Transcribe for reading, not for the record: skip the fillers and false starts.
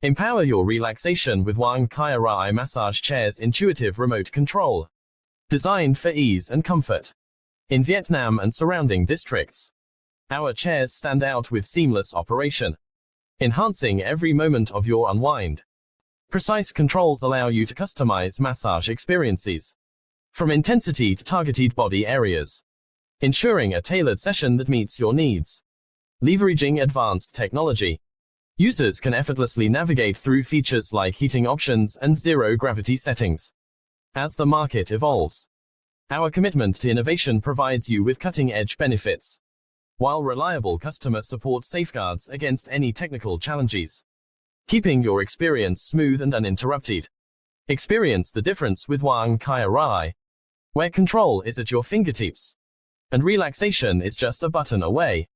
Empower your relaxation with Wang Qirui Massage Chair's intuitive remote control. Designed for ease and comfort. In Vietnam and surrounding districts, our chairs stand out with seamless operation, enhancing every moment of your unwind. Precise controls allow you to customize massage experiences, from intensity to targeted body areas, ensuring a tailored session that meets your needs. Leveraging advanced technology, users can effortlessly navigate through features like heating options and zero-gravity settings. As the market evolves, our commitment to innovation provides you with cutting-edge benefits, while reliable customer support safeguards against any technical challenges, keeping your experience smooth and uninterrupted. Experience the difference with Wang Qirui, where control is at your fingertips, and relaxation is just a button away.